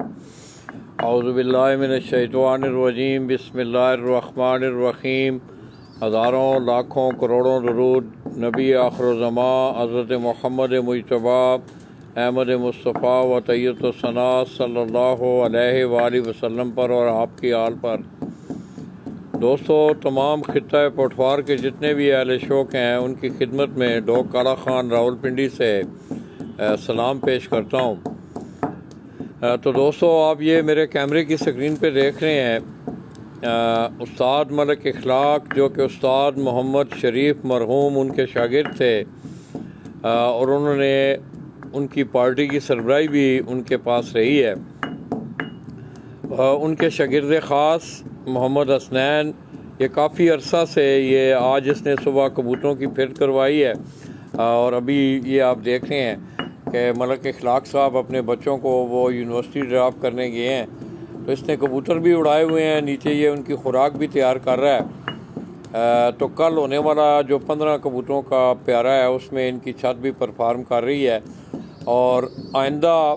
اعوذ باللہ من الشیطان الرجیم، بسم اللہ الرحمن الرحیم۔ ہزاروں لاکھوں کروڑوں درود نبی آخر الزمان حضرت محمد مجتبیٰ احمد مصطفیٰ و طیب الثناء صلی اللہ علیہ وآلہ وسلم پر اور آپ کی آل پر۔ دوستو، تمام خطہ پٹوار کے جتنے بھی اہل شوق ہیں ان کی خدمت میں ڈوگ کالا خان راولپنڈی سے سلام پیش کرتا ہوں۔ تو دوستو، آپ یہ میرے کیمرے کی سکرین پہ دیکھ رہے ہیں استاد ملک اخلاق، جو کہ استاد محمد شریف مرحوم ان کے شاگرد تھے، اور انہوں نے ان کی پارٹی کی سربراہی بھی ان کے پاس رہی ہے۔ ان کے شاگرد خاص محمد حسنین، یہ کافی عرصہ سے یہ آج اس نے صبح کبوتروں کی پھر کروائی ہے، اور ابھی یہ آپ دیکھ رہے ہیں کہ ملک اخلاق صاحب اپنے بچوں کو وہ یونیورسٹی ڈراپ کرنے گئے ہیں، تو اس نے کبوتر بھی اڑائے ہوئے ہیں، نیچے یہ ان کی خوراک بھی تیار کر رہا ہے۔ تو کل ہونے والا جو 15 کبوتروں کا پیارا ہے اس میں ان کی چھت بھی پرفارم کر رہی ہے، اور آئندہ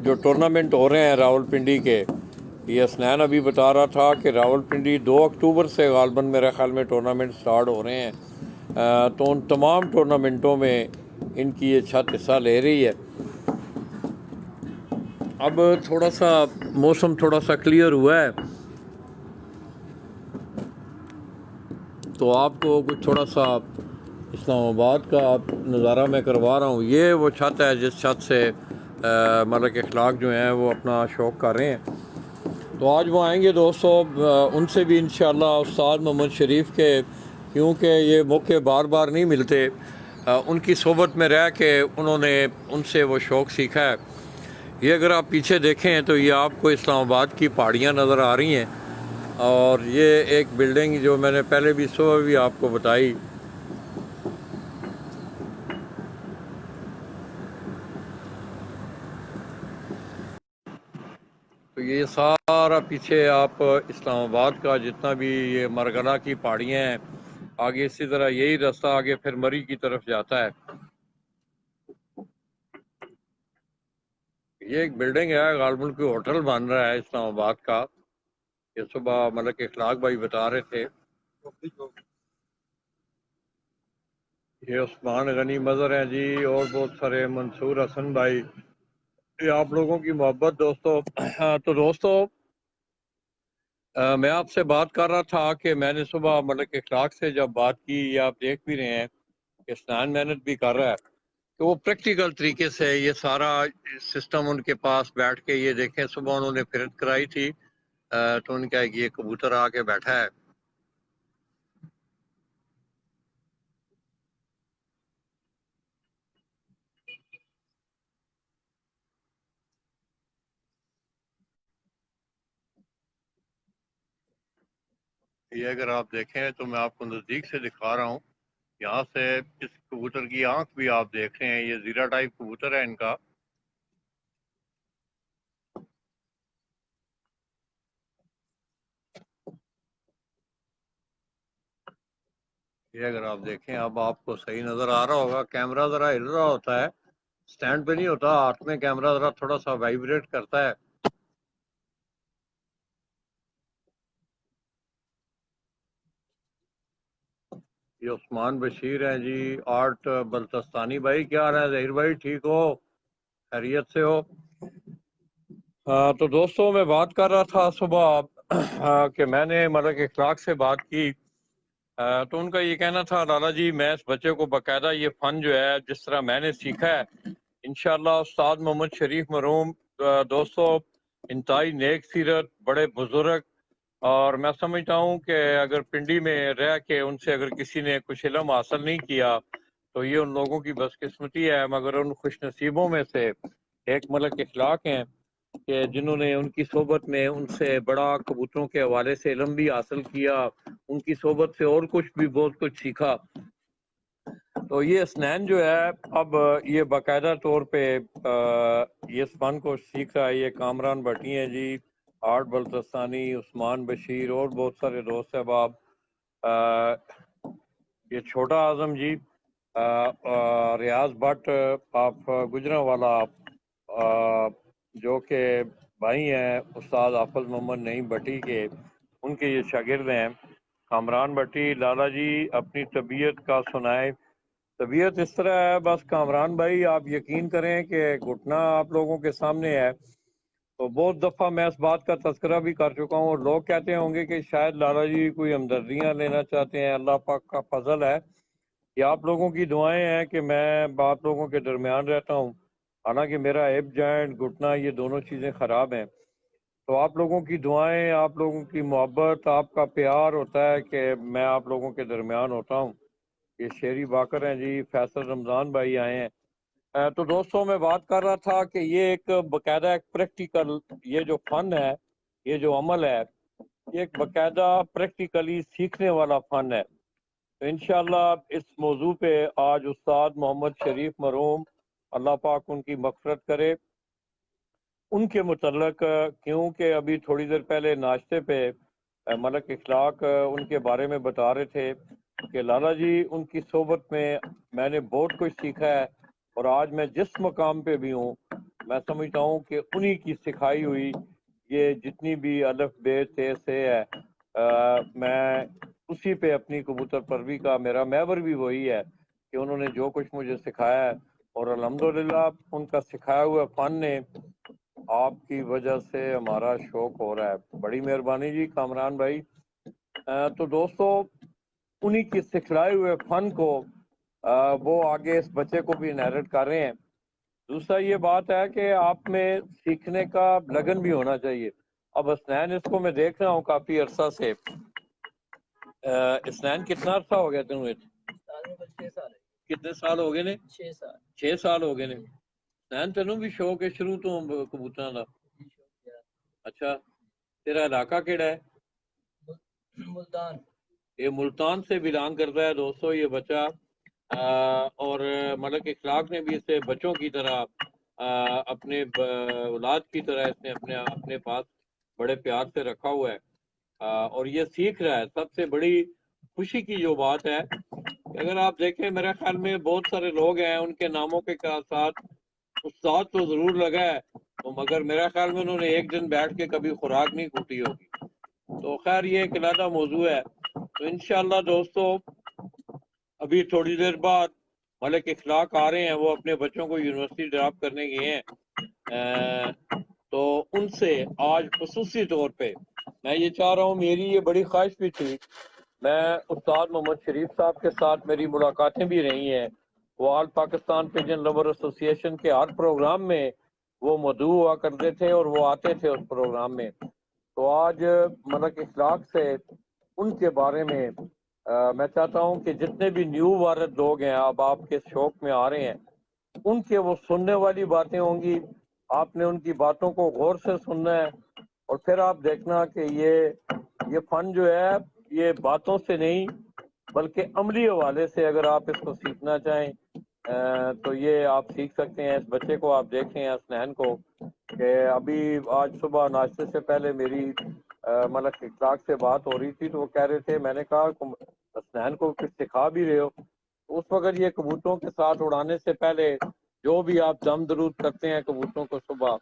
جو ٹورنامنٹ ہو رہے ہیں راولپنڈی کے، یہ حسنین ابھی بتا رہا تھا کہ راولپنڈی 2 اکتوبر سے غالباً میرے خیال میں ٹورنامنٹ سٹارٹ ہو رہے ہیں، تو ان تمام ٹورنامنٹوں میں ان کی یہ چھت حصہ لے رہی ہے۔ اب تھوڑا سا موسم تھوڑا سا کلیئر ہوا ہے تو آپ کو کچھ تھوڑا سا اسلام آباد کا نظارہ میں کروا رہا ہوں۔ یہ وہ چھت ہے جس چھت سے ملک اخلاق جو ہیں وہ اپنا شوق کر رہے ہیں، تو آج وہ آئیں گے دوستو، ان سے بھی انشاءاللہ استاد محمد شریف کے، کیونکہ یہ موقع بار بار نہیں ملتے، ان کی صحبت میں رہ کے انہوں نے ان سے وہ شوق سیکھا ہے۔ یہ اگر آپ پیچھے دیکھیں تو یہ آپ کو اسلام آباد کی پہاڑیاں نظر آ رہی ہیں، اور یہ ایک بلڈنگ جو میں نے پہلے بھی صبح بھی آپ کو بتائی، تو یہ سارا پیچھے آپ اسلام آباد کا جتنا بھی یہ مرگلہ کی پہاڑیاں ہیں، آگے اسی طرح یہی راستہ آگے پھر مری کی طرف جاتا ہے۔ یہ ایک بلڈنگ ہے، غالباً کوئی ہوٹل بن رہا ہے اسلام آباد کا، یہ صبح ملک اخلاق بھائی بتا رہے تھے۔ یہ عثمان غنی مظہر ہیں جی، اور بہت سارے منصور حسن بھائی، یہ آپ لوگوں کی محبت دوستو۔ تو دوستو، میں آپ سے بات کر رہا تھا کہ میں نے صبح ملک اخلاق سے جب بات کی، یہ آپ دیکھ بھی رہے ہیں کہ حسنین محنت بھی کر رہا ہے، کہ وہ پریکٹیکل طریقے سے یہ سارا سسٹم ان کے پاس بیٹھ کے، یہ دیکھیں صبح انہوں نے پھرت کرائی تھی، تو ان کا یہ کبوتر آ کے بیٹھا ہے۔ یہ اگر آپ دیکھیں تو میں آپ کو نزدیک سے دکھا رہا ہوں، یہاں سے اس کبوتر کی آنکھ بھی آپ دیکھ رہے ہیں، یہ زیرہ ٹائپ کبوتر ہے ان کا۔ یہ اگر آپ دیکھیں، اب آپ کو صحیح نظر آ رہا ہوگا، کیمرہ ذرا ہل رہا ہوتا ہے، سٹینڈ پہ نہیں ہوتا، ہاتھ میں کیمرہ ذرا تھوڑا سا وائبریٹ کرتا ہے۔ یہ عثمان بشیر ہیں جی، آرٹ بلتستانی بھائی، کیا حال ہے ظہیر بھائی، ٹھیک ہو، خیریت سے ہو؟ تو دوستوں، میں بات کر رہا تھا صبح کہ میں نے ملک اخلاق سے بات کی، تو ان کا یہ کہنا تھا، لالا جی میں اس بچے کو باقاعدہ یہ فن جو ہے جس طرح میں نے سیکھا ہے، انشاءاللہ استاد محمد شریف مرحوم دوستو انتہائی نیک سیرت، بڑے بزرگ، اور میں سمجھتا ہوں کہ اگر پنڈی میں رہ کے ان سے اگر کسی نے کچھ علم حاصل نہیں کیا تو یہ ان لوگوں کی بدقسمتی ہے، مگر ان خوش نصیبوں میں سے ایک ملک اخلاق ہیں کہ جنہوں نے ان کی صحبت میں ان سے بڑا کبوتروں کے حوالے سے علم بھی حاصل کیا، ان کی صحبت سے اور کچھ بھی بہت کچھ سیکھا۔ تو یہ حسنین جو ہے اب یہ باقاعدہ طور پہ یہ اس فن کو سیکھ رہا ہے۔ یہ کامران بھٹی ہیں جی، آرٹ بلتستانی، عثمان بشیر، اور بہت سارے دوست احباب، یہ چھوٹا اعظم جی، ریاض بٹ آف گجرانوالہ، جو کہ بھائی ہیں استاد حافظ محمد نعیم بٹی کے، ان کے یہ شاگرد ہیں کامران بٹی۔ لالا جی اپنی طبیعت کا سنائے۔ طبیعت اس طرح ہے بس کامران بھائی، آپ یقین کریں کہ گھٹنا آپ لوگوں کے سامنے ہے، تو بہت دفعہ میں اس بات کا تذکرہ بھی کر چکا ہوں، اور لوگ کہتے ہوں گے کہ شاید لالا جی کوئی ہمدردیاں لینا چاہتے ہیں۔ اللہ پاک کا فضل ہے، یہ آپ لوگوں کی دعائیں ہیں کہ میں آپ لوگوں کے درمیان رہتا ہوں، حالانکہ میرا ہپ جوائنٹ گھٹنا یہ دونوں چیزیں خراب ہیں، تو آپ لوگوں کی دعائیں، آپ لوگوں کی محبت، آپ کا پیار ہوتا ہے کہ میں آپ لوگوں کے درمیان ہوتا ہوں۔ یہ شیری باکر ہیں جی، فیصل رمضان بھائی آئے ہیں۔ تو دوستوں میں بات کر رہا تھا کہ یہ ایک باقاعدہ ایک پریکٹیکل، یہ جو فن ہے، یہ جو عمل ہے، یہ ایک باقاعدہ پریکٹیکلی سیکھنے والا فن ہے۔ تو انشاءاللہ اس موضوع پہ آج استاد محمد شریف مرحوم، اللہ پاک ان کی مغفرت کرے، ان کے متعلق، کیونکہ ابھی تھوڑی دیر پہلے ناشتے پہ ملک اخلاق ان کے بارے میں بتا رہے تھے کہ لالا جی ان کی صحبت میں نے بہت کچھ سیکھا ہے، اور آج میں جس مقام پہ بھی ہوں میں سمجھتا ہوں کہ انہی کی سکھائی ہوئی یہ جتنی بھی الف بے تے سے ہے، میں اسی پہ اپنی کبوتر پروی کا میرا محور بھی وہی ہے کہ انہوں نے جو کچھ مجھے سکھایا ہے، اور الحمدللہ ان کا سکھایا ہوا فن نے آپ کی وجہ سے ہمارا شوق ہو رہا ہے۔ بڑی مہربانی جی کامران بھائی۔ تو دوستو انہی کی سکھلائے ہوئے فن کو وہ آگے اس بچے کو بھی انہیرٹ کر رہے ہیں۔ دوسرا یہ بات ہے کہ آپ میں سیکھنے کا لگن بھی ہونا چاہیے۔ اب اسنین اس کو میں دیکھ رہا ہوں کافی عرصہ سے۔ اسنین کتنا عرصہ ہو گیا تمہیں؟ 6 سال۔ کتنے سال ہو گئے نے؟ 6 سال۔ 6 سال ہو گئے نے۔ اسنین تینوں بھی شوق ہے شروع تو کبوتراں دا؟ اچھا، تیرا علاقہ کیڑا ہے؟ ملتان۔ یہ ملتان سے بلانگ کرتا ہے دوستو یہ بچہ، اور ملک اخلاق نے بھی اسے بچوں کی طرح، اپنے اولاد کی طرح اس نے اپنے پاس بڑے پیار سے رکھا ہوا ہے، اور یہ سیکھ رہا ہے۔ سب سے بڑی خوشی کی جو بات ہے کہ اگر آپ دیکھیں میرے خیال میں بہت سارے لوگ ہیں ان کے ناموں کے ساتھ استاد تو ضرور لگا ہے، تو مگر میرے خیال میں انہوں نے ایک دن بیٹھ کے کبھی خوراک نہیں کوٹی ہوگی۔ تو خیر یہ ایک علیحدہ موضوع ہے۔ تو انشاءاللہ دوستو ابھی تھوڑی دیر بعد ملک اخلاق آ رہے ہیں، وہ اپنے بچوں کو یونیورسٹی ڈراپ کرنے گئے ہیں، تو ان سے آج خصوصی طور پہ میں یہ چاہ رہا ہوں، میری یہ بڑی خواہش بھی تھی، میں استاد محمد شریف صاحب کے ساتھ میری ملاقاتیں بھی رہی ہیں، وہ آل پاکستان پیجن لور ایسوسی ایشن کے ہر پروگرام میں وہ مدعو ہوا کرتے تھے اور وہ آتے تھے اس پروگرام میں۔ تو آج ملک اخلاق سے ان کے بارے میں میں چاہتا ہوں کہ جتنے بھی نیو وارد لوگ ہیں اب آپ کے شوق میں آ رہے ہیں، ان کے وہ سننے والی باتیں ہوں گی، آپ نے ان کی باتوں کو غور سے سننا ہے، اور پھر آپ دیکھنا کہ یہ فن جو ہے یہ باتوں سے نہیں بلکہ عملی حوالے سے اگر آپ اس کو سیکھنا چاہیں تو یہ آپ سیکھ سکتے ہیں۔ اس بچے کو آپ دیکھیں اسنین کو، کہ ابھی آج صبح ناشتے سے پہلے میری ملک اخلاق سے بات ہو رہی تھی، تو وہ کہہ رہے تھے، میں نے کہا اسنین کو کچھ سکھا بھی رہے ہو؟ اس وقت یہ کبوتروں کے ساتھ اڑانے سے پہلے جو بھی آپ دم درود کرتے ہیں کبوتروں کو صبح،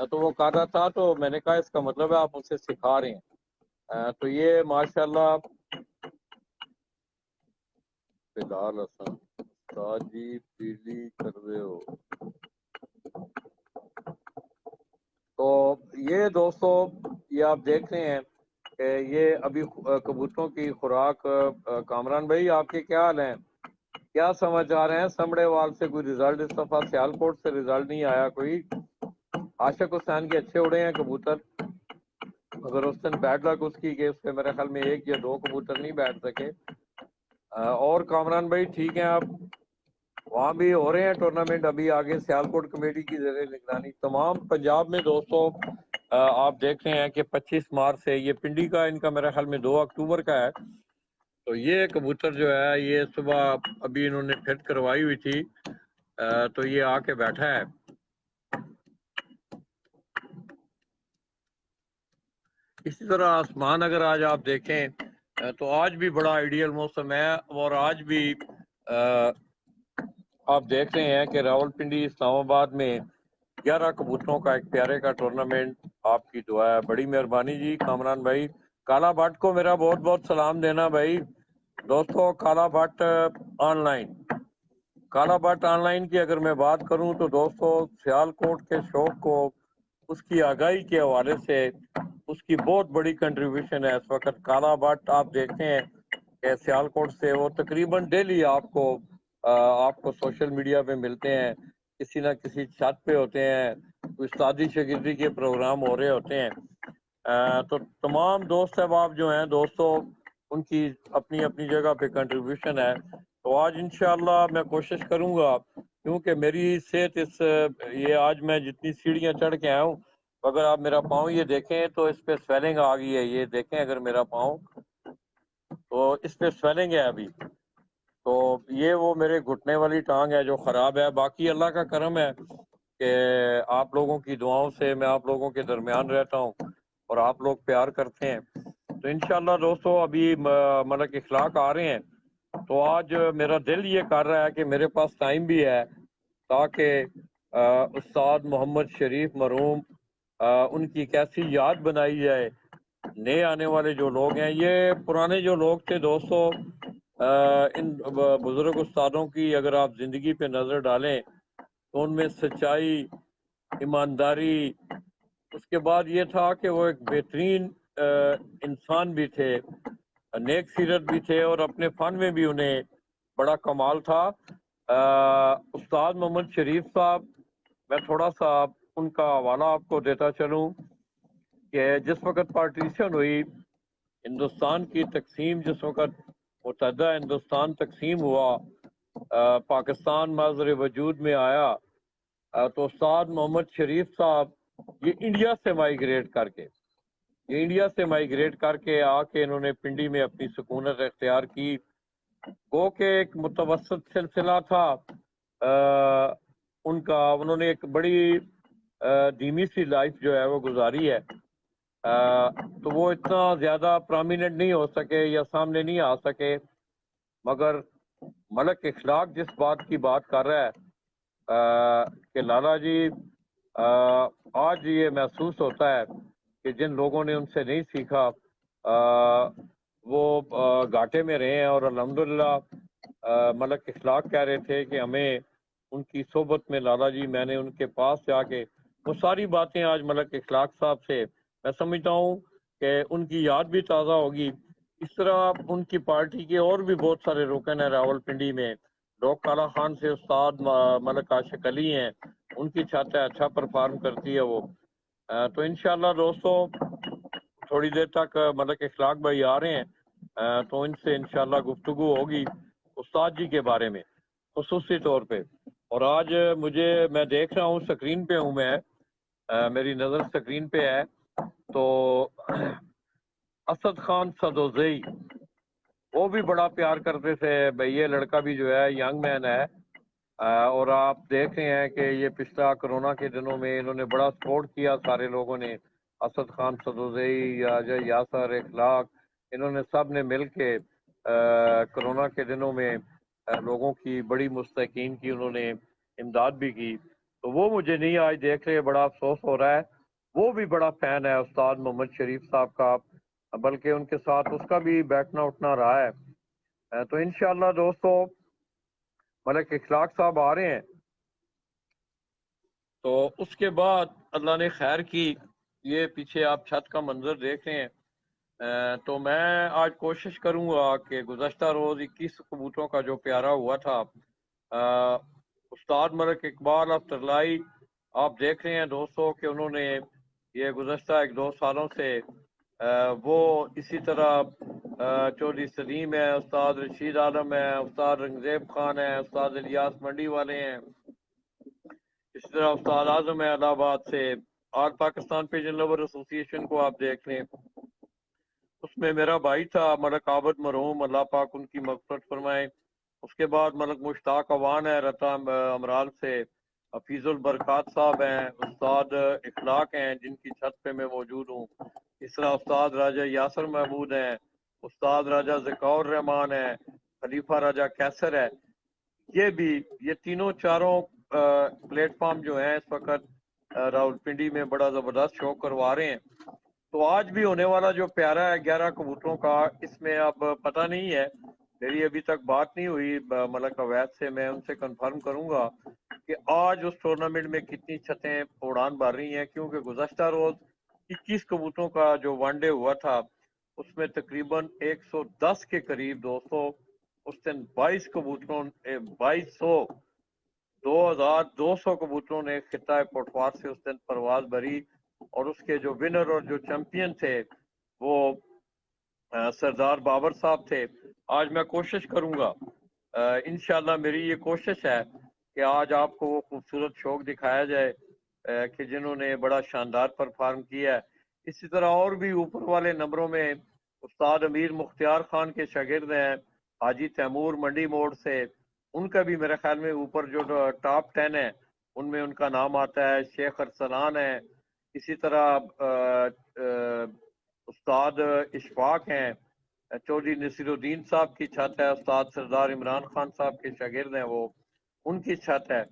تو وہ کر رہا تھا، تو میں نے کہا اس کا مطلب ہے آپ اسے سکھا رہے ہیں۔ تو یہ ماشاءاللہ بلال حسن استاد جی پیلی کر رہے ہو۔ تو یہ دوستو یہ آپ دیکھ رہے ہیں کہ یہ ابھی کبوتروں کی خوراک، کامران بھائی آپ کے کیا حال ہیں؟ کیا سماچار ہیں؟ سمڑے وال سے کوئی رزلٹ اس دفعہ سیالکوٹ سے رزلٹ نہیں آیا کوئی؟ عاشق حسین کے اچھے اڑے ہیں کبوتر، مگر اس دن بیڈ لک اس کی کہ اس پہ میرے خیال میں 1 یا 2 کبوتر نہیں بیٹھ سکے۔ اور کامران بھائی ٹھیک ہیں آپ؟ وہاں بھی ہو رہے ہیں ٹورنامنٹ ابھی آگے سیالکوٹ کمیٹی کی زیر نگرانی تمام پنجاب میں دوستوں۔ آپ دیکھ رہے ہیں کہ 25 مارچ سے یہ پنڈی کا ان کا میرے خیال میں 2 اکتوبر کا ہے، تو یہ کبوتر جو ہے یہ صبح ابھی انہوں نے پھٹ کروائی ہوئی تھی، تو یہ آ کے بیٹھا ہے۔ اسی طرح آسمان اگر آج آپ دیکھیں تو آج بھی بڑا آئیڈیل موسم ہے، اور آج بھی آپ دیکھ رہے ہیں کہ راول پنڈی اسلام آباد میں 11 कबूतरों का एक प्यारे का टूर्नामेंट, आपकी दुआ है, बड़ी मेहरबानी जी कामरान भाई। काला भट्ट को मेरा बहुत बहुत सलाम देना भाई। दोस्तों काला भट्ट ऑनलाइन, काला भट्ट ऑनलाइन की अगर मैं बात करूं तो दोस्तों सियालकोट के शौक को, उसकी आगाही के हवाले से उसकी बहुत बड़ी कंट्रीब्यूशन है इस वक्त। काला भट्ट आप देखते हैं कि सियालकोट से वो तकरीबन डेली आपको सोशल मीडिया पे मिलते हैं, किसी ना किसी छत पे होते हैं, कोई शादी शगिर्दी के प्रोग्राम हो रहे होते हैं। तो तमाम दोस्त अहबाब जो हैं दोस्तों, उनकी अपनी अपनी जगह पे कंट्रीब्यूशन है। तो आज इंशाल्लाह मैं कोशिश करूंगा, क्योंकि मेरी सेहत ये आज मैं जितनी सीढ़ियां चढ़ के आया हूँ, अगर आप मेरा पाँव ये देखें तो इस पे स्वेलिंग आ गई है। ये देखें अगर मेरा पाँव, तो इस पे स्वेलिंग है अभी। तो ये वो मेरे घुटने वाली टांग है जो ख़राब है। बाकी अल्लाह का करम है कि आप लोगों की दुआओं से मैं आप लोगों के दरमियान रहता हूँ और आप लोग प्यार करते हैं। तो इंशाल्लाह दोस्तों अभी मलक इखलाक आ रहे हैं, तो आज मेरा दिल ये कर रहा है कि मेरे पास टाइम भी है ताकि उस्ताद मोहम्मद शरीफ मरहूम उनकी कैसी याद बनाई जाए। नए आने वाले जो लोग हैं, ये पुराने जो लोग थे दोस्तों, इन बुजुर्ग उस्तादों की अगर आप जिंदगी पे नजर डालें तो उनमें सच्चाई, ईमानदारी, उसके बाद ये था कि वो एक बेहतरीन इंसान भी थे, नेक सीरत भी थे, और अपने फन में भी उन्हें बड़ा कमाल था। उस्ताद मोहम्मद शरीफ साहब, मैं थोड़ा सा उनका हवाला आपको देता चलूं कि जिस वक्त पार्टीशन हुई, हिंदुस्तान की तकसीम, जिस वक्त मुतहदा हिंदुस्तान तकसीम हुआ, पाकिस्तान माज़र वजूद में आया, तो उस्ताद मोहम्मद शरीफ साहब ये इंडिया से माइग्रेट करके आके इन्होंने पिंडी में अपनी सुकूनत इख्तियार की। गो के एक मुतवसत सिलसिला था उनका, उन्होंने एक बड़ी धीमी सी लाइफ जो है वो गुजारी है। तो वो इतना ज़्यादा प्रोमिनेंट नहीं हो सके या सामने नहीं आ सके, मगर मलक इखलाक जिस बात की बात कर रहा है कि लाला जी, आज ये महसूस होता है कि जिन लोगों ने उनसे नहीं सीखा वो घाटे में रहे हैं। और अल्हम्दुलिल्लाह मलक इखलाक कह रहे थे कि हमें उनकी सोबत में, लाला जी, मैंने उनके पास जाके वो सारी बातें आज मलक इखलाक साहब से मैं समझता हूँ कि उनकी याद भी ताज़ा होगी। इस तरह उनकी पार्टी के और भी बहुत सारे रुकन हैं रावलपिंडी में। लोग काला खान से उस्ताद मलक आशिक अली हैं, उनकी छत है, अच्छा परफॉर्म करती है वो। तो इंशाल्लाह दोस्तों थोड़ी देर तक मलक इखलाक भाई आ रहे हैं, तो इनसे इंशाल्लाह गुफ्तगू होगी उस्ताद जी के बारे में खुसूसी तौर पे। और आज मैं देख रहा हूँ स्क्रीन पे हूँ मैं, मेरी नज़र स्क्रीन पे है, तो असद खान सदोजई, वो भी बड़ा प्यार करते थे भाई। ये लड़का भी जो है यंग मैन है, और आप देख रहे हैं कि ये पिछला कोरोना के दिनों में इन्होंने बड़ा सपोर्ट किया सारे लोगों ने। असद खान सदोजई या यासर इखलाक, इन्होंने सब ने मिल के कोरोना के दिनों में लोगों की बड़ी मुस्तकीन की उन्होंने इमदाद भी की। तो वो मुझे नहीं आज देख रहे, बड़ा अफसोस हो रहा है। वो भी बड़ा फैन है उस्ताद मोहम्मद शरीफ साहब का, बल्कि उनके साथ उसका भी बैठना उठना रहा है। तो इंशाल्लाह दोस्तों मलक इखलाक साहब आ रहे हैं, तो उसके बाद अल्लाह ने खैर की। ये पीछे आप छत का मंजर देख रहे हैं। तो मैं आज कोशिश करूंगा कि गुज़श्ता रोज 21 कबूतरों का जो प्यारा हुआ था, उस्ताद मलक इकबाल अफ्तरलाई, आप देख रहे हैं दोस्तों कि उन्होंने ये गुज़श्ता 1-2 सालों से वो इसी तरह चौधरी सलीम है, उस्ताद रशीद आलम है, उस्ताद रंगजेब खान है, उस्ताद इलियास मंडी वाले हैं, इसी तरह उस्ताद आजम है इलाहाबाद से। और पाकिस्तान पिजन लवर एसोसिएशन को आप देख लें, उसमें मेरा भाई था मलक आबद मरहूम, अल्लाह पाक उनकी मग़फ़िरत फरमाए। उसके बाद मलक मुश्ताक अवान है रता अमराल से, हफीजुल बरकात साहब हैं, उस्ताद इखलाक हैं जिनकी छत पे मैं मौजूद हूँ। इस तरह उस्ताद राजा यासर महमूद हैं, उस्ताद राजा ज़िकाउर रहमान है, खलीफा राजा कैसर है। ये तीनों चारों प्लेटफॉर्म जो हैं इस वक्त रावलपिंडी में बड़ा ज़बरदस्त शो करवा रहे हैं। तो आज भी होने वाला जो प्यारा है 11 कबूतरों का, इसमें अब पता नहीं है, मेरी अभी तक बात नहीं हुई मलक अवैध से, मैं उनसे कंफर्म करूंगा कि आज उस टूर्नामेंट में कितनी छतें उड़ान भर रही हैं, क्योंकि गुज़श्ता रोज 21 कबूतरों का जो वनडे हुआ था उसमें तकरीबन 110 के करीब दोस्तों, उस दिन 22 कबूतरों 2200 कबूतरों ने खिता पोटवार से उस दिन परवाज भरी, और उसके जो विनर और जो चैंपियन थे वो सरदार बाबर साहब थे। आज मैं कोशिश करूंगा, इंशाल्लाह मेरी ये कोशिश है कि आज आपको वो खूबसूरत शौक दिखाया जाए कि जिन्होंने बड़ा शानदार परफॉर्म किया है। इसी तरह और भी ऊपर वाले नंबरों में उस्ताद अमीर मुख्तियार खान के शागिर्द हैं हाजी तैमूर मंडी मोड़ से, उनका भी मेरे ख्याल में ऊपर जो टॉप 10 है उनमें उनका नाम आता है। शेख अरसलान है, इसी तरह उस्ताद इशफाक हैं, चौधरी नसीरुद्दीन साहब की छत है, उस्ताद सरदार इमरान खान साहब के शागिर्द हैं वो, उनकी छत है।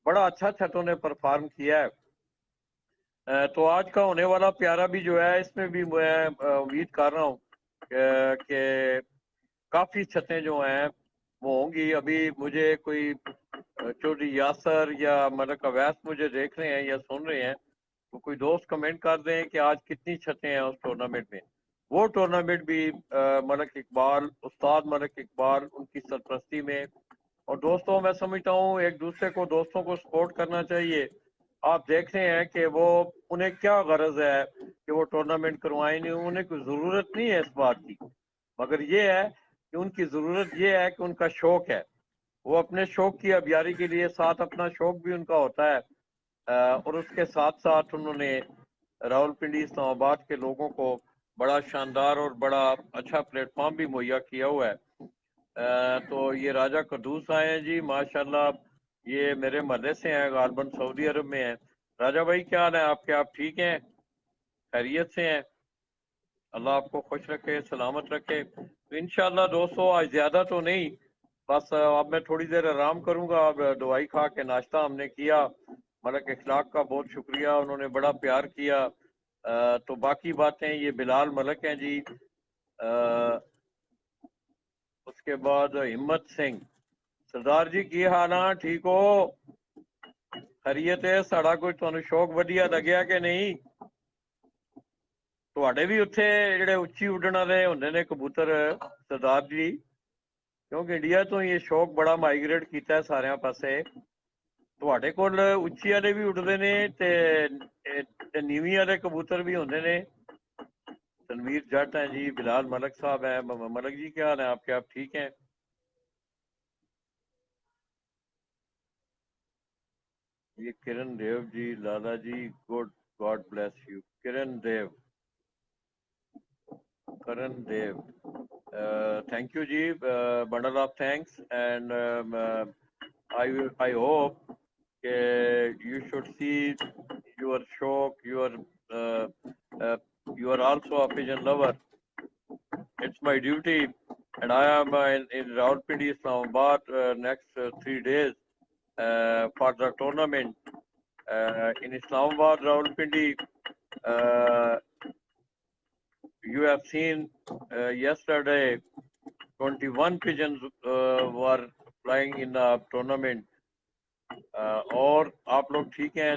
बड़ा अच्छा छतों ने परफॉर्म किया है। तो आज का होने वाला प्यारा भी जो है, इसमें भी मैं उम्मीद कर रहा हूँ कि काफी छतें जो हैं वो होंगी। अभी मुझे कोई चौधरी यासर या मलक अवैस मुझे देख रहे हैं या सुन रहे हैं, तो कोई दोस्त कमेंट कर दें कि आज कितनी छतें हैं उस टूर्नामेंट में। वो टूर्नामेंट भी मलक इकबाल, उस्ताद मलक इकबाल उनकी सरपरस्ती में। और दोस्तों मैं समझता हूँ एक दूसरे को, दोस्तों को सपोर्ट करना चाहिए। आप देख रहे हैं कि वो, उन्हें क्या गरज है कि वो टूर्नामेंट करवाएं, नहीं उन्हें कोई ज़रूरत नहीं है इस बात की, मगर ये है कि उनकी ज़रूरत ये है कि उनका शौक है, वो अपने शौक की अबियारी के लिए, साथ अपना शौक भी उनका होता है, और उसके साथ साथ उन्होंने रावलपिंडी इस्लामाबाद के लोगों को बड़ा शानदार और बड़ा अच्छा प्लेटफॉर्म भी मुहैया किया हुआ है। तो ये राजा कदूस आए हैं जी माशाल्लाह, ये मेरे महल्ले से हैं, गालबन सऊदी अरब में हैं। राजा भाई क्या हाल है आपके, आप ठीक हैं, खैरियत से हैं? अल्लाह आपको खुश रखे, सलामत रखे। तो इंशाल्लाह दोस्तों आज ज्यादा तो नहीं, बस अब मैं थोड़ी देर आराम करूंगा। अब दवाई खा के नाश्ता हमने किया, मलक इखलाक का बहुत शुक्रिया, उन्होंने बड़ा प्यार किया। तो बाकी बातें ये बिलाल मलक हैं जी, उसके बाद हिम्मत सिंह। सरदार जी की हाल है, ठीक हो, खैरियत है? साड़ा कोई तुहानू शौक वधिया लग्या कि नहीं? ਤੁਹਾਡੇ ਵੀ ਉੱਥੇ ਜਿਹੜੇ ਉੱਚੀ ਉੱਡਣ ਵਾਲੇ ਹੁੰਦੇ ਨੇ ਕਬੂਤਰ ਸਰਦਾਰ ਜੀ, ਕਿਉਂਕਿ ਇੰਡੀਆ ਤੋਂ ਇਹ ਸ਼ੌਕ ਬੜਾ ਮਾਈਗ੍ਰੇਟ ਕੀਤਾ ਸਾਰਿਆਂ ਪਾਸੇ, ਤੁਹਾਡੇ ਕੋਲ ਉੱਚੀ ਵਾਲੇ ਵੀ ਉੱਡਦੇ ਨੇ ਤੇ ਨੀਵੀਂ ਵਾਲੇ ਕਬੂਤਰ भी ਹੁੰਦੇ ਨੇ? तनवीर जट हैं जी, बिलाल मलक साहब हैं। मलक जी क्या हाल है आपके, आप ठीक हैं? ये Kiran Dev ji, Lala ji, good, God bless you. Kiran Dev, Karan Dev, thank you ji, bundle of thanks, and I hope you should see your shock, uh, you are also a pigeon lover. It's my duty, and I am in Rawalpindi, Islamabad next 3 days for the tournament in Islamabad, Rawalpindi. You have seen yesterday 21 pigeons were flying in the tournament, और आप लोग ठीक हैं?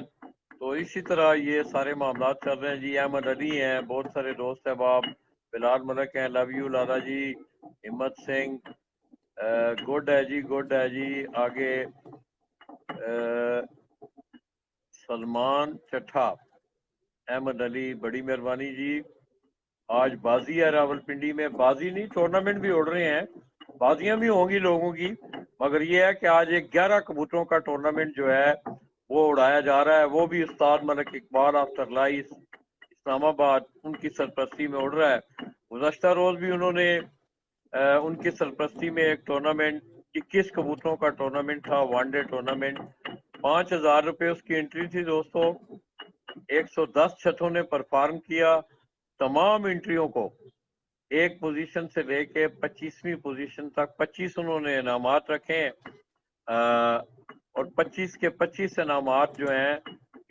तो इसी तरह ये सारे मामला चल रहे हैं जी। अहमद अली हैं, बहुत सारे दोस्त हैं, बाप बिलाल मलक हैं, लव यू लाला जी, हिम्मत सिंह, गुड है जी, गुड है जी। आगे सलमान चट्ठा, अहमद अली, बड़ी मेहरबानी जी। आज बाजी है रावलपिंडी में, बाजी नहीं टूर्नामेंट भी उड़ रहे हैं, बाजियां भी होंगी लोगों की, मगर ये है कि आज एक 11 कबूतरों का टूर्नामेंट जो है वो उड़ाया जा रहा है, वो भी उस्ताद मलक इकबाल आफ्टर लाइस इस्लामाबाद उनकी सरपरस्ती में उड़ रहा है। गुज़श्ता रोज भी उन्होंने उनकी सरपरस्ती में एक टूर्नामेंट, 21 कबूतरों का टूर्नामेंट था, वनडे टूर्नामेंट, 5,000 रुपये उसकी एंट्री थी दोस्तों। 110 छतों ने परफॉर्म किया, तमाम एंट्रियों को एक पोजीशन से लेके 25वीं पोजीशन तक 25 उन्होंने इनामात रखे हैं, और 25 के 25 इनामात जो हैं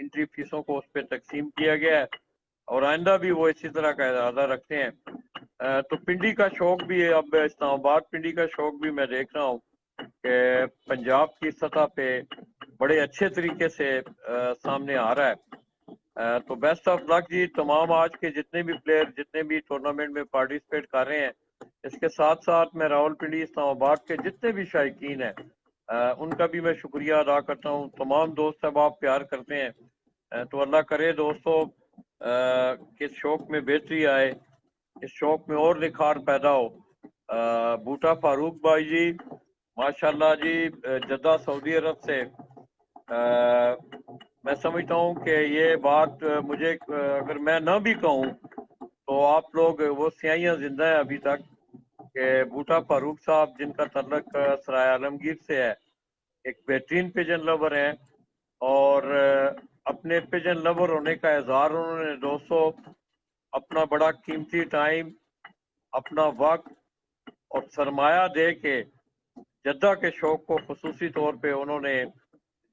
एंट्री एंट्री फीसों को उस पर तकसीम किया गया है और आइंदा भी वो इसी तरह का इरादा रखते हैं। तो पिंडी का शौक भी है, अब इस्लामाबाद पिंडी का शौक भी मैं देख रहा हूँ कि पंजाब की सतह पे बड़े अच्छे तरीके से सामने आ रहा है। तो बेस्ट ऑफ लक जी तमाम आज के जितने भी प्लेयर जितने भी टूर्नामेंट में पार्टिसिपेट कर रहे हैं। इसके साथ साथ मैं रावलपिंडी इस्लामाबाद के जितने भी शायकीन हैं उनका भी मैं शुक्रिया अदा करता हूँ। तमाम दोस्त अब आप प्यार करते हैं, तो अल्लाह करे दोस्तों कि इस शौक में बेहतरी आए, इस शौक में और निखार पैदा हो। बूटा फारूक भाई जी माशाल्लाह जी जद्दा सऊदी अरब से मैं समझता हूँ कि ये बात मुझे अगर मैं ना भी कहूँ तो आप लोग वो स्याहियाँ जिंदा है अभी तक कि बूटा फारूक साहब जिनका तल्लक सराय आलमगीर से है, एक बेहतरीन पिजन लवर हैं और अपने पिजन लवर होने का इजहार उन्होंने दोस्तों अपना बड़ा कीमती टाइम, अपना वक्त और सरमाया दे के जद्दा के शौक को खुसूसी तौर पे उन्होंने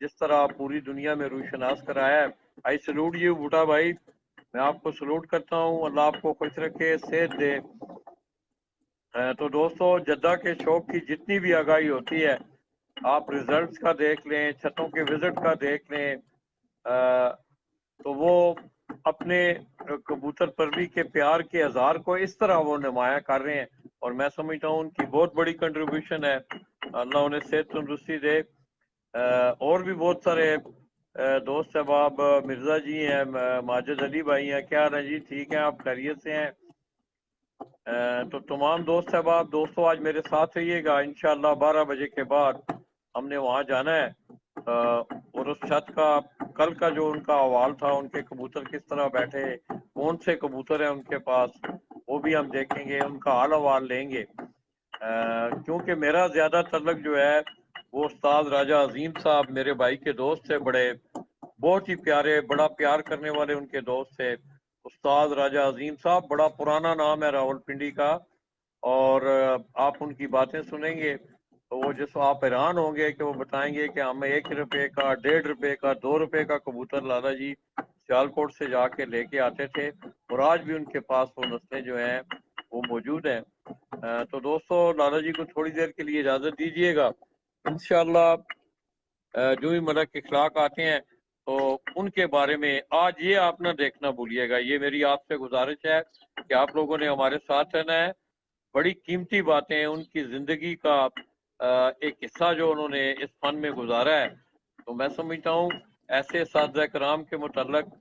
जिस तरह पूरी दुनिया में रूशनास कराया है। आई सलूट यू बूटा भाई, मैं आपको सलूट करता हूँ। अल्लाह आपको खुश रखे, सेहत दे। तो दोस्तों जद्दा के शौक की जितनी भी आगाही होती है आप रिजल्ट्स का देख लें, छतों के विजिट का देख लें, तो वो अपने कबूतर परवी के प्यार के इजहार को इस तरह वो नुमाया कर रहे हैं और मैं समझता हूँ उनकी बहुत बड़ी कंट्रीब्यूशन है। अल्लाह उन्हें सेहत तंदुरुस्ती दे। और भी बहुत सारे दोस्त अहबाब मिर्जा जी हैं, माजिद अली भाई हैं, क्या हाल है जी? ठीक है, आप खैरियत से हैं? तो तमाम दोस्त अहबाब दोस्तों आज मेरे साथ रहिएगा इंशाल्लाह 12 बजे के बाद हमने वहाँ जाना है और उस छत का कल का जो उनका अहवाल था, उनके कबूतर किस तरह बैठे, कौन से कबूतर हैं उनके पास, वो भी हम देखेंगे, उनका हाल अहवाल लेंगे। क्योंकि मेरा ज्यादा तल्लक जो है वो उस्ताद राजा अजीम साहब मेरे भाई के दोस्त थे, बड़े बहुत ही प्यारे, बड़ा प्यार करने वाले उनके दोस्त थे उस्ताद राजा अजीम साहब। बड़ा पुराना नाम है रावलपिंडी का और आप उनकी बातें सुनेंगे तो वो जिस आप हैरान होंगे कि वो बताएंगे कि हमें 1 रुपए का, 1.5 रुपए का, 2 रुपए का कबूतर लाला जी सियालकोट से जाके लेके आते थे और आज भी उनके पास वो नस्लें जो हैं वो मौजूद हैं। तो दोस्तों लाला जी को थोड़ी देर के लिए इजाजत दीजिएगा। इंशाल्लाह जो भी मलक इखलाक आते हैं तो उनके बारे में आज ये आप ना देखना भूलिएगा। ये मेरी आपसे गुजारिश है कि आप लोगों ने हमारे साथ रहना है। बड़ी कीमती बातें हैं उनकी जिंदगी का एक हिस्सा जो उन्होंने इस फन में गुजारा है। तो मैं समझता हूँ ऐसे सादा कराम के मुतल्लक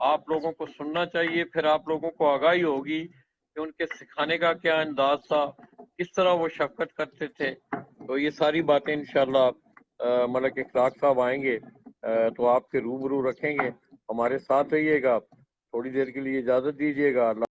आप लोगों को सुनना चाहिए, फिर आप लोगों को आगाही होगी कि उनके सिखाने का क्या अंदाज था, किस तरह वो शफकत करते थे। तो ये सारी बातें इंशाल्लाह मलक इखलाक साहब आएंगे तो आपके रूबरू रखेंगे। हमारे साथ रहिएगा, थोड़ी देर के लिए इजाजत दीजिएगा।